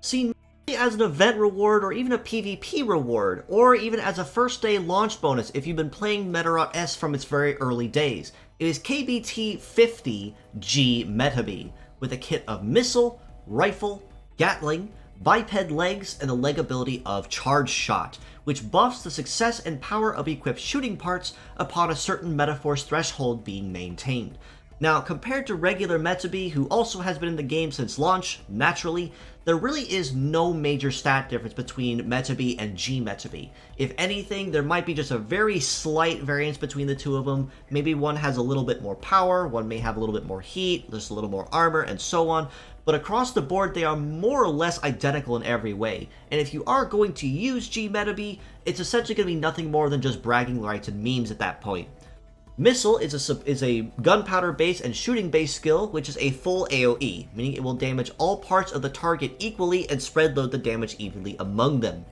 seen as an event reward or even a PvP reward, or even as a first day launch bonus if you've been playing Medarot S from its very early days. It is KBT50 G-Metabee, with a kit of missile, rifle, Gatling, biped legs, and the leg ability of Charge Shot, which buffs the success and power of equipped shooting parts upon a certain Metaforce threshold being maintained. Now, compared to regular Metabee, who also has been in the game since launch, naturally, there really is no major stat difference between Metabee and G-Metabee. If anything, there might be just a very slight variance between the two of them. Maybe one has a little bit more power, one may have a little bit more heat, just a little more armor, and so on. But across the board, they are more or less identical in every way. And if you are going to use G-Metabee, it's essentially going to be nothing more than just bragging rights and memes at that point. Missile is a gunpowder-based and shooting-based skill, which is a full AoE, meaning it will damage all parts of the target equally and spread load the damage evenly among them.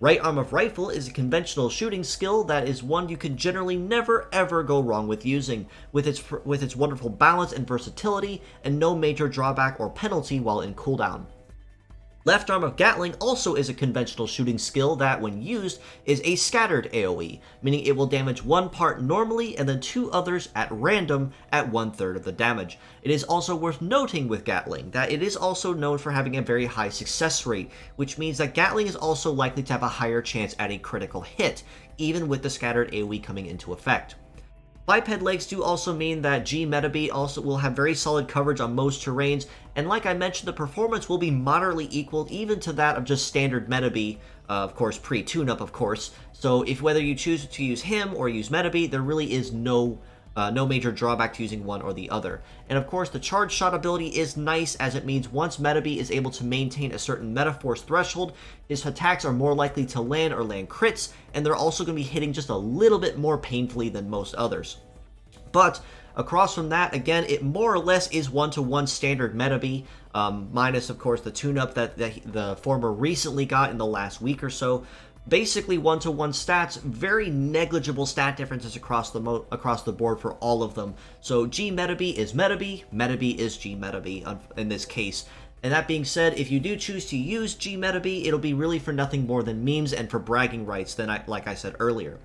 Right Arm of Rifle is a conventional shooting skill that is one you can generally never ever go wrong with using, with its wonderful balance and versatility, and no major drawback or penalty while in cooldown. Left Arm of Gatling also is a conventional shooting skill that, when used, is a scattered AoE, meaning it will damage one part normally and then two others at random at 1/3 of the damage. It is also worth noting with Gatling that it is also known for having a very high success rate, which means that Gatling is also likely to have a higher chance at a critical hit, even with the scattered AoE coming into effect. Biped legs do also mean that G-Metabee also will have very solid coverage on most terrains, and like I mentioned, the performance will be moderately equal even to that of just standard Metabee, of course pre-tune-up of course, so if whether you choose to use him or use Metabee, there really is no major drawback to using one or the other. And of course, the Charge Shot ability is nice, as it means once Metabee is able to maintain a certain Metaforce threshold, his attacks are more likely to land or land crits, and they're also going to be hitting just a little bit more painfully than most others. But across from that, again, it more or less is one-to-one standard Metabee, minus, of course, the tune-up that the former recently got in the last week or so. Basically one-to-one stats, very negligible stat differences across the board for all of them. So G-Metabee is Metabee, Metabee is G-Metabee in this case. And that being said, if you do choose to use G-Metabee, it'll be really for nothing more than memes and for bragging rights, like I said earlier.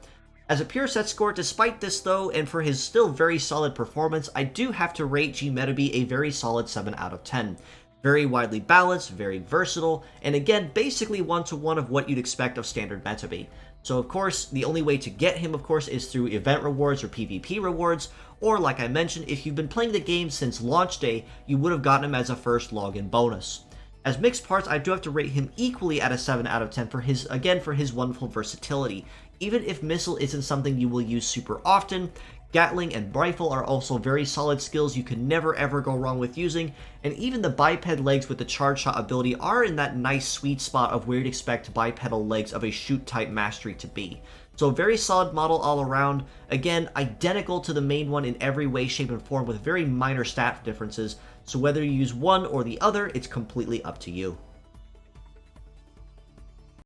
As a pure set score, despite this though, and for his still very solid performance, I do have to rate G-Metabee a very solid 7 out of 10. Very widely balanced, very versatile, and again, basically one-to-one of what you'd expect of standard Metabee. So of course, the only way to get him, of course, is through event rewards or PvP rewards, or like I mentioned, if you've been playing the game since launch day, you would have gotten him as a first login bonus. As mixed parts, I do have to rate him equally at a 7 out of 10 for his wonderful versatility. Even if Missile isn't something you will use super often, Gatling and Rifle are also very solid skills you can never ever go wrong with using, and even the biped legs with the Charge Shot ability are in that nice sweet spot of where you'd expect bipedal legs of a shoot type mastery to be. So very solid model all around, again identical to the main one in every way, shape, and form with very minor stat differences, so whether you use one or the other, it's completely up to you.